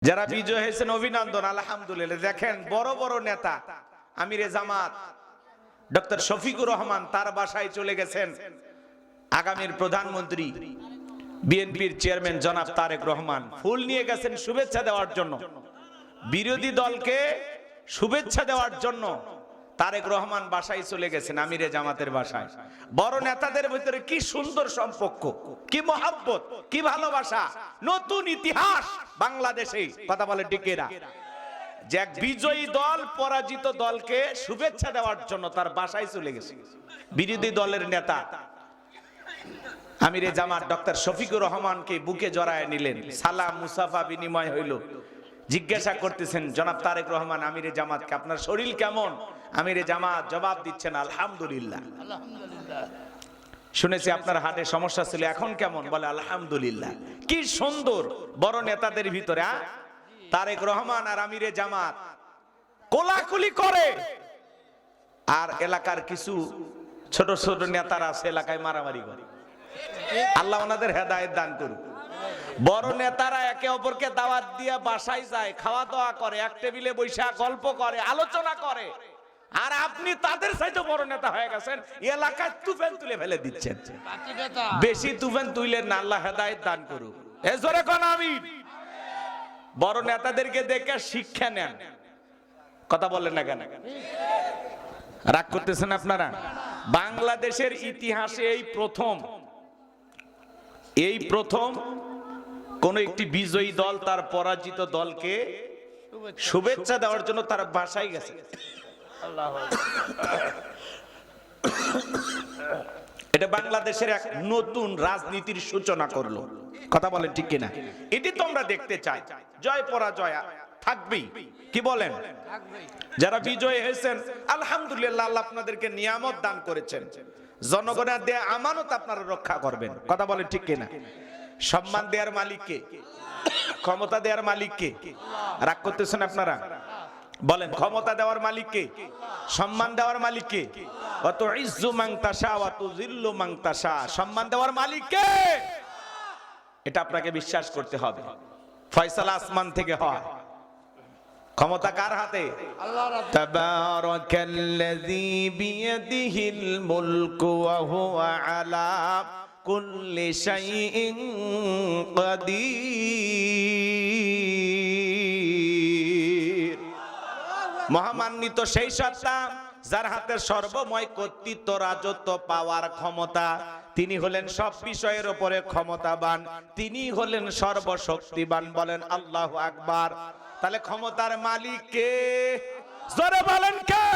যারা বিজয় হয়েছেন অভিনন্দন, আলহামদুলিল্লাহ। দেখেন বড় বড় নেতা আমিরে জামাত ডক্টর শফিকুর রহমান তার বাসায় চলে গেছেন আগামীর প্রধানমন্ত্রী বিএনপির চেয়ারম্যান জনাব তারেক রহমান। ফুল নিয়ে গেছেন শুভেচ্ছা দেওয়ার জন্য, বিরোধী দলকে শুভেচ্ছা দেওয়ার জন্য তারেক রহমান বাসায় চলে গেছেন, আমিরে জামাতের বাসায়। বড় নেতাদের ভিতরে কি সুন্দর সম্পর্ক, কি মহব্বত, কি ভালোবাসা। নতুন ইতিহাস বাংলাদেশে, কথা বলে টিকেরা, যে এক বিজয়ী দল পরাজিত দলকে শুভেচ্ছা দেওয়ার জন্য তার বাসায় চলে গেছে বিরোধী দলের নেতা আমিরে জামাত ডক্টর শফিকুর রহমানকে বুকে জড়ায় নিলেন, সালাম মুসাফা বিনিময় হইল। জিজ্ঞাসা করতেছেন জনাব তারেক রহমান আমিরে জামাতকে, আপনার শরীর কেমন? আমিরে জামাত জবাব দিচ্ছেন আলহামদুলিল্লাহ। শুনেছি আপনার হার্টে সমস্যা ছিল, এখন কেমন? বলে আলহামদুলিল্লাহ। কি সুন্দর বড় নেতাদের ভিতরে তারেক রহমান আর আমিরে জামাত কোলাকুলি করে। আর এলাকার কিছু ছোট ছোট নেতারা আছে এলাকায় মারামারি করে। আল্লাহ ওনাদের হেদায়েত দান করুক। বড় নেতারা একে অপরকে দাওয়াত দিয়ে বাসায় যায়, খাওয়া দাওয়া করে, এক টেবিলে বৈশা গল্প করে, আলোচনা করে। আর আপনি তাদের সাথে বড় নেতা হয়ে গেছেন, এলাকায় তুফান তুলে ফেলে দিচ্ছেন। বেশি তুফান তুইলেন না, আল্লাহ হেদায়েত দান করুক। এ জোরে কোন আমিন। বড় নেতাদেরকে দেখে শিক্ষা নেন, কথা বলেন না কেন? রাগ করতেছেন আপনারা? বাংলাদেশের ইতিহাসে এই প্রথম কোন একটি বিজয়ী দল তার পরাজিত দলকে শুভেচ্ছা দেওয়ার জন্য তার বাসায় গেছে। এটা বাংলাদেশের এক নতুন রাজনীতির সূচনা করলো, কথা বলেন ঠিক কিনা? এটি তো আমরা দেখতে চাই। জয় পরাজয় থাকবেই, কি বলেন? যারা বিজয় হয়েছেন আলহামদুলিল্লাহ, আল্লাহ আপনাদেরকে নিয়ামত দান করেছেন, জনগণের দেয়া আমানত আপনারা রক্ষা করবেন, কথা বলেন ঠিক কিনা? সম্মান দেওয়ার মালিককে, ক্ষমতা দেওয়ার মালিককে। রাগ করতেছেন আপনারা? বলেন ক্ষমতা দেওয়ার মালিককে, সম্মান দেওয়ার মালিককে। অত ইজ্জু মান তাশা ওয়া তুযিল্লু মান তাশা, সম্মান দেওয়ার মালিককে। এটা আপনাকে বিশ্বাস করতে হবে। ফয়সালা আসমান থেকে হয়, ক্ষমতা কার হাতে? আল্লাহর হাতে। তাবারাকাল্লাযী বিয়াদিহিল মুলকু ওয়া হুয়া আলা কুল্লি শাইইন কাদির। মহামান্বিত সেই সত্তা যার হাতে সর্বময় কর্তৃত্ব, রাজত্ব, পাওয়ার ক্ষমতা। তিনি হলেন সব বিষয়ের উপরে ক্ষমতাবান, তিনি হলেন সর্বশক্তিবান। বলেন আল্লাহু আকবার। তাহলে ক্ষমতার মালিক কে? জোরে বলেন কে?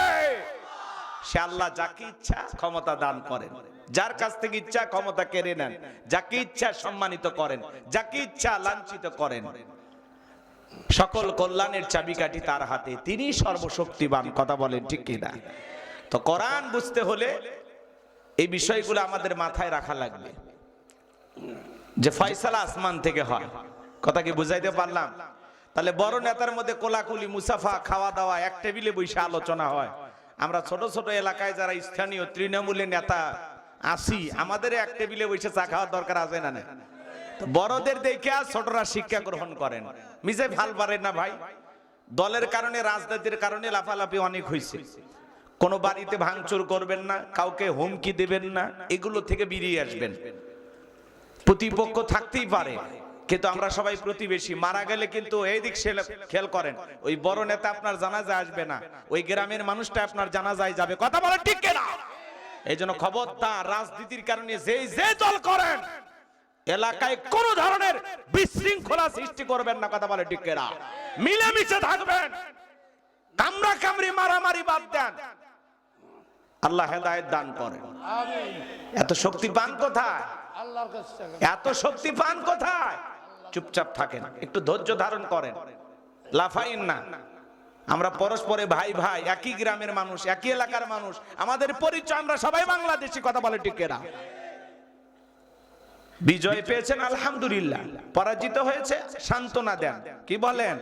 সে আল্লাহ। যাকে ইচ্ছা ক্ষমতা দান করেন, যার কাছ থেকে ইচ্ছা ক্ষমতা কেড়ে নেন, যাকে ইচ্ছা সম্মানিত করেন, যাকে ইচ্ছা লাঞ্ছিত করেন। সকল কল্যাণের চাবিকাঠি তার হাতে, তিনি সর্বশক্তিমান, কথা বলেন ঠিক কিনা? তো কোরআন বুঝতে হলে এই বিষয়গুলো আমাদের মাথায় রাখা লাগবে, যে ফয়সালা আসমান থেকে হয়। কথা কি বুঝাইতে পারলাম? তাহলে বড় নেতার মধ্যে কোলাকুলি, মুসাফা, খাওয়া দাওয়া, এক টেবিলে বসে আলোচনা হয়। আমরা ছোট ছোট এলাকায় যারা স্থানীয় তৃণমূলের নেতা আসি, আমাদের এক টেবিলে বসে চা খাওয়ার দরকার আছে না? বড়দের দেখে ছোটরা শিক্ষা গ্রহণ করেন, মিজে ভাল পারেন না ভাই। দলের কারণে, রাজনীতির কারণে লাফালাফি অনেক হয়েছে। কোনো বাড়িতে ভাঙচুর করবেন না, কাউকে হুমকি দেবেন না, এগুলো থেকে বেরিয়ে আসবেন। প্রতিপক্ষ থাকতেই পারে, কিন্তু আমরা সবাই প্রতিবেশী। মারা গেলে কিন্তু এই দিক খেয়াল করেন, ওই বড় নেতা আপনার জানাজায় আসবে না, ওই গ্রামের মানুষটা আপনার জানাজায় যাবে, কথা বলেন ঠিক কিনা? এই জন্য খবরদার, রাজনীতির কারণে যে দল করেন এলাকায় কোন ধরনের বিশৃঙ্খলা সৃষ্টি করবেন না, কথা বলে ঠিক কিনা? মিলেমিশে থাকবেন, কামরা কামড়ি মারামারি বাদ দেন। আল্লাহ হেদায়েত দান করেন। এত শক্তি পান কোথায়? আল্লাহর কাছে। এত শক্তি পান কোথায়? চুপচাপ থাকেন, একটু ধৈর্য ধারণ করেন, লাফাইন না। আমরা পরস্পরে ভাই ভাই, একই গ্রামের মানুষ, একই এলাকার মানুষ, আমাদের পরিচয়, আমরা সবাই বাংলাদেশি, কথা বলে ঠিক কিনা? বিজয় পেয়েছেন আলহামদুলিল্লাহ, পরাজিত হয়েছে সান্ত্বনা দেন, কি বলেন?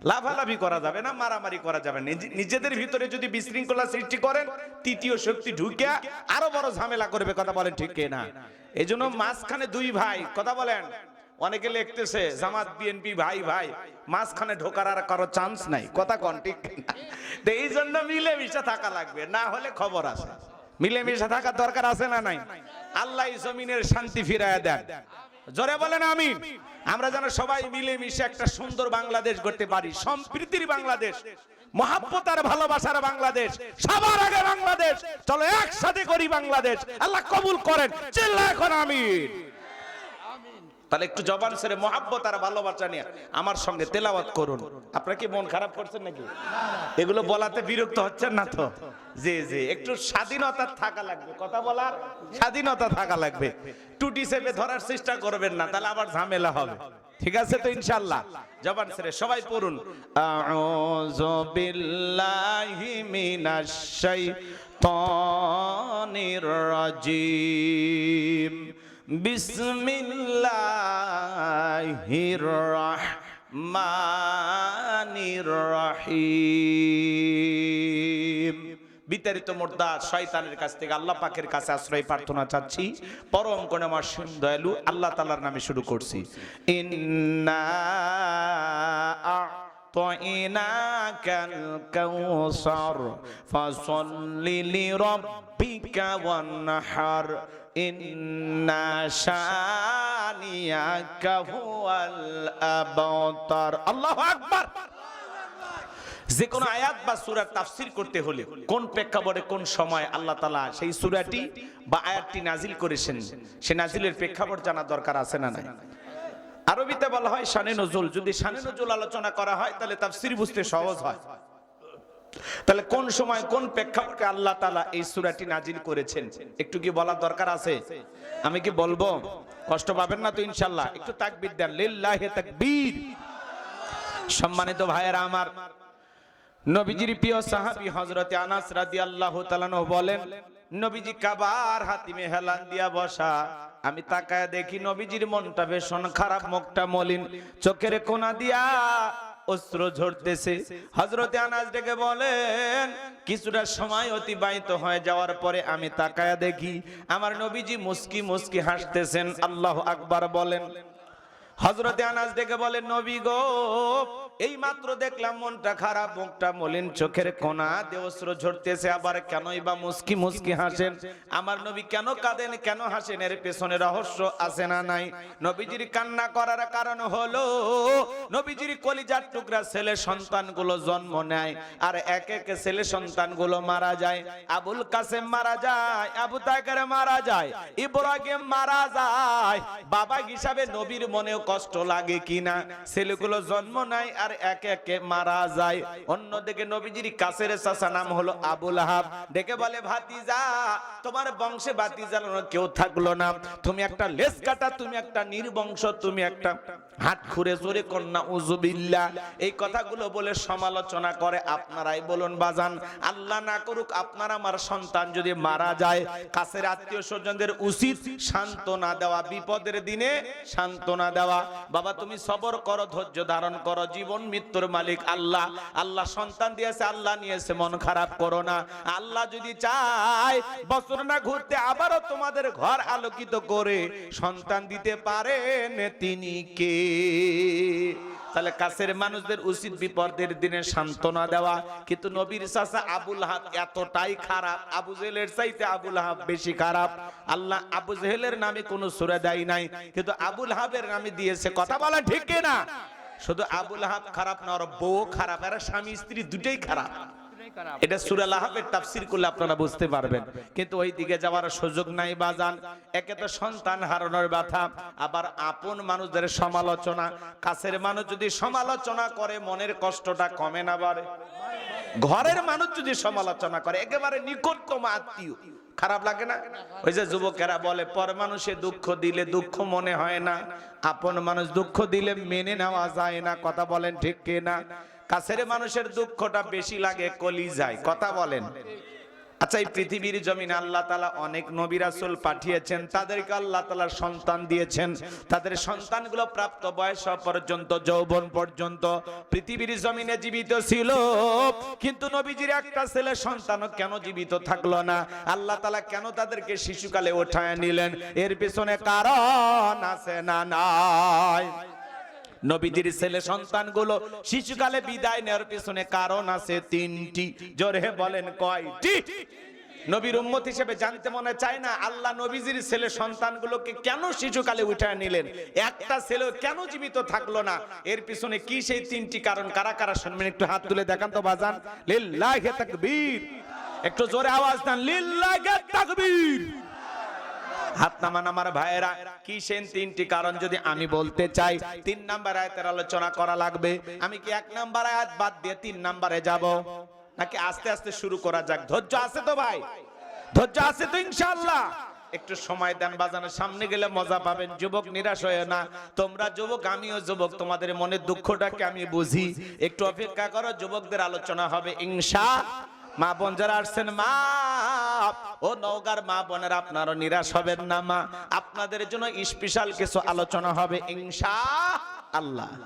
লাফালাফি করা যাবে না, মারামারি করা যাবে না। নিজেদের ভিতরে যদি বিশৃঙ্খলা সৃষ্টি করেন, তৃতীয় শক্তি ঢুকে আরো বড় ঝামেলা করবে, কথা বলেন ঠিক কিনা? এই জন্য মাঝখানে দুই ভাই, কথা বলেন, অনেকে লিখতেছে জামাত বিএনপি ভাই ভাই, মাঝখানে ঢোকার আর কারো চান্স নাই। কথা কোন ঠিক না? তো এই জন্য মিলেমিশে থাকা লাগবে, না হলে খবর আছে। মিলেমিশে থাকার দরকার আছে না নাই? আল্লাহ এই জমিনের শান্তি ফিরায় দেন। জোরে বলেন আমিন। আমরা যেন সবাই মিলেমিশে একটা সুন্দর বাংলাদেশ গড়তে পারি, সম্প্রীতির বাংলাদেশ, মহাব্বত আর ভালোবাসার বাংলাদেশ, সবার আগে বাংলাদেশ। চলো একসাথে করি বাংলাদেশ। আল্লাহ কবুল করেন। চিল্লায় এখন আমিন। তাহলে একটু জবান ছেড়ে মহাব্বত আর ভালোবাসা নিয়ে আমার সঙ্গে তেলাওয়াত করুন। আপনারা কি মন খারাপ করছেন নাকি? এগুলো বলাতে বিরক্ত হচ্ছেন না তো? জি জি, একটু স্বাধীনতা থাকা লাগবে, কথা বলার স্বাধীনতা থাকা লাগবে। টুটি চেপে ধরার চেষ্টা করবেন না, তাহলে আবার ঝামেলা হবে। ঠিক আছে তো ইনশাআল্লাহ? জবান ছেড়ে সবাই পড়ুন, আউযু বিল্লাহি মিনাশ শাইতানির রাজিম, বিসমিল্লাহির রহমানির রহিম। বিতাড়িত মুর্দা শয়তানের কাছ থেকে আল্লাহ পাকের কাছে আশ্রয় প্রার্থনা চাচ্ছি। পরম করুণাময় দয়ালু আল্লাহ তাআলার নামে শুরু করছি। ইন্না আ'তাইনাকাল কাউসার ফাসাল্লি লিরাব্বিকা ওয়ানহার ইন্না শানিয়াকা হুয়াল আবতার। আল্লাহু আকবার। যে কোনো আয়াত বা সূরার তাফসীর করতে হলে কোন প্রেক্ষাপটে কোন সময় আল্লাহ তাআলা সেই সূরাটি বা আয়াতটি নাজিল করেছেন, সে নাজিলের প্রেক্ষাপট জানা দরকার আছে না নাই? আরবিতে বলা হয় শানে নজুল। যদি শানে নজুল আলোচনা করা হয় তাহলে তাফসীর বুঝতে সহজ হয়। তাহলে কোন সময় কোন প্রেক্ষাপটে আল্লাহ তাআলা এই সূরাটি নাজিল করেছেন একটু কি বলা দরকার আছে? আমি কি বলবো? কষ্ট পাবেন না তো ইনশাআল্লাহ? একটু তাকবীর দেন, লিল্লাহি তাকবীর। সম্মানিত ভাইয়েরা আমার, নবীজির প্রিয় সাহাবী হযরতে আনাস রাদিয়াল্লাহু তাআলা আনহু বলেন, নবীজি কাবার হাতিমে হেলান দিয়া বসা। আমি তাকায় দেখি নবীজির মনটা ভীষণ খারাপ, মুখটা মলিন, চোখের কোনা দিয়া অশ্রু ঝরতেছে। হযরতে আনাস ডেকে বলেন, কিছুটা সময় অতিবাহিত হয়ে যাওয়ার পরে আমি তাকায় দেখি আমার নবীজি মুস্কি মুস্কি হাসতেছেন। আল্লাহু আকবার বলেন। হযরতে আনাস ডেকে বলেন, নবী গো, এই মাত্র দেখলাম মনটা খারাপ, মুখটা মলিন, চোখের কোনা দিয়ে অশ্রু ঝরতেছে, আবার কেনই বা মুস্কি মুস্কি হাসেন? আমার নবী কেন কাঁদেন, কেন হাসেন? এর পেছনে রহস্য আছে না নাই? নবীজির কান্না করার কারণ হলো নবীজির কলিজার টুকরা ছেলে সন্তানগুলো জন্ম নেয় আর এক এক ছেলে সন্তানগুলো মারা যায়। আবুল কাসেম মারা যায়, আবু তাকের মারা যায়, ইব্রাহিম মারা যায়। বাবা হিসাবে নবীর মনেও কষ্ট লাগে কিনা? ছেলেগুলো জন্ম নেয় আর একে একে মারা যায়। অন্যদিকে নবীজির কাছের চাচা নাম হলো আবুল আহাব, ডেকে বলে, ভাতিজা, তোমার বংশে ভাতিজা কেউ থাকলো না, তুমি একটা লেজ কাটা, তুমি একটা নির্বংশ, তুমি একটা হাত খুঁড়ে জোরে কন্যা উযুবিল্লাহ। এই কথাগুলো বলে সমালোচনা করে। আপনারাই বলুন বাজান, আল্লাহ না করুক আপনার আমার সন্তান যদি মারা যায়, কাছের আত্মীয় স্বজনদের উচিত সান্ত্বনা দেওয়া, বিপদের দিনে সান্ত্বনা দেওয়া। বাবা তুমি সবর করো, ধৈর্য ধারণ করো, জীবন মৃত্যুর মালিক আল্লাহ। আল্লাহ সন্তান দিয়েছে, আল্লাহ নিয়েছে, মন খারাপ করো না। আল্লাহ যদি চায় বছর না ঘুরতে আবারও তোমাদের ঘর আলোকিত করে সন্তান দিতে পারেন তিনি কে? তাহলে কাছের মানুষদের উচিত বিপদের দিনে সান্ত্বনা দেওয়া। কিন্তু নবীর চাচা আবুল আহাব এতটাই খারাপ, আবু জেহেলের চাইতে আবুল আহাব বেশি খারাপ। আল্লাহ আবু জেহেলের নামে কোনো সূরা দেয় নাই, কিন্তু আবুল আহাবের নামে দিয়েছে। কথা বলেন ঠিক কিনা? শুধু আবুল আহাব খারাপ না, ওর বউ খারাপ, এরা স্বামী স্ত্রী দুটেই খারাপ। এটা সূরা লাহাবের তাফসীর করলে আপনারা বুঝতে পারবেন, কিন্তু ওই দিকে যাওয়ার সুযোগ নাই বাজান। একে তো সন্তান হারানোর ব্যথা, আবার আপন মানুষদের সমালোচনা। কাছের মানুষ যদি সমালোচনা করে মনের কষ্টটা কমে না বাড়ে? ঘরের মানুষ যদি সমালোচনা করে, একেবারে নিকটতম আত্মীয়, খারাপ লাগে না? ওই যে যুবকেরা বলে, পর মানুষে দুঃখ দিলে দুঃখ মনে হয় না, আপন মানুষ দুঃখ দিলে মেনে নেওয়া যায় না। কথা বলেন ঠিক কিনা? কাছের মানুষের দুঃখটা বেশি লাগে কলিজায়। কথা বলেন। আচ্ছা, এই পৃথিবীর জমিনে আল্লাহ তাআলা অনেক নবী রাসূল পাঠিয়েছেন, তাদেরকে আল্লাহ তাআলা সন্তান দিয়েছেন, তাদের সন্তানগুলো প্রাপ্ত বয়স পর্যন্ত, যৌবন পর্যন্ত পৃথিবীর জমিনে জীবিত ছিল, কিন্তু নবীজির একটা ছেলে সন্তানও কেন জীবিত থাকলো না? আল্লাহ তাআলা কেন তাদেরকে শিশুকালে উঠায় নিলেন? এর পিছনে কারণ আছে না নাই? নবীজির ছেলে সন্তানগুলো শিশুকালে বিদায় নেওয়ার পিছনে কারণ আছে তিনটি। জোরে বলেন কয়টি? নবীর উম্মত হিসেবে জানতে মনে চায় না আল্লাহ নবীজির ছেলে সন্তানগুলোকে কেন শিশুকালে উঠায় নিলেন? একটা ছেলে কেন জীবিত থাকলো না? এর পিছনে কি সেই তিনটি কারণ? কারা কারা শুনবেন একটু হাত তুলে দেখান তো বাজান। লিল্লাহি তাকবীর, একটু জোরে আওয়াজ দেন, লিল্লাহি তাকবীর। হাত নামান আমার ভাইয়েরা। কি সেই তিনটি কারণ যদি আমি বলতে চাই, 3 নাম্বার আয়াতের আলোচনা করা লাগবে। আমি কি 1 নাম্বার আয়াত বাদ দিয়ে 3 নাম্বারে যাব, নাকি আস্তে আস্তে শুরু করা যাক? ধৈর্য আছে তো ভাই? ধৈর্য আছে তো ইনশাআল্লাহ? একটু সময় দেন বাজানের সামনে গেলে মজা পাবেন। যুবক নিরাশ হয়ে না, তোমরা যুবক, আমিও যুবক, তোমাদের মনের দুঃখটাকে আমি বুঝি। একটু অপেক্ষা করো, যুবকদের আলোচনা হবে ইনশাআল্লাহ। মা বোন যারা আসছেন, মা ও নওগাঁর মা বোনের, আপনারও নিরাশ হবেন না মা, আপনাদের জন্য স্পেশাল কিছু আলোচনা হবে ইনশাআল্লাহ।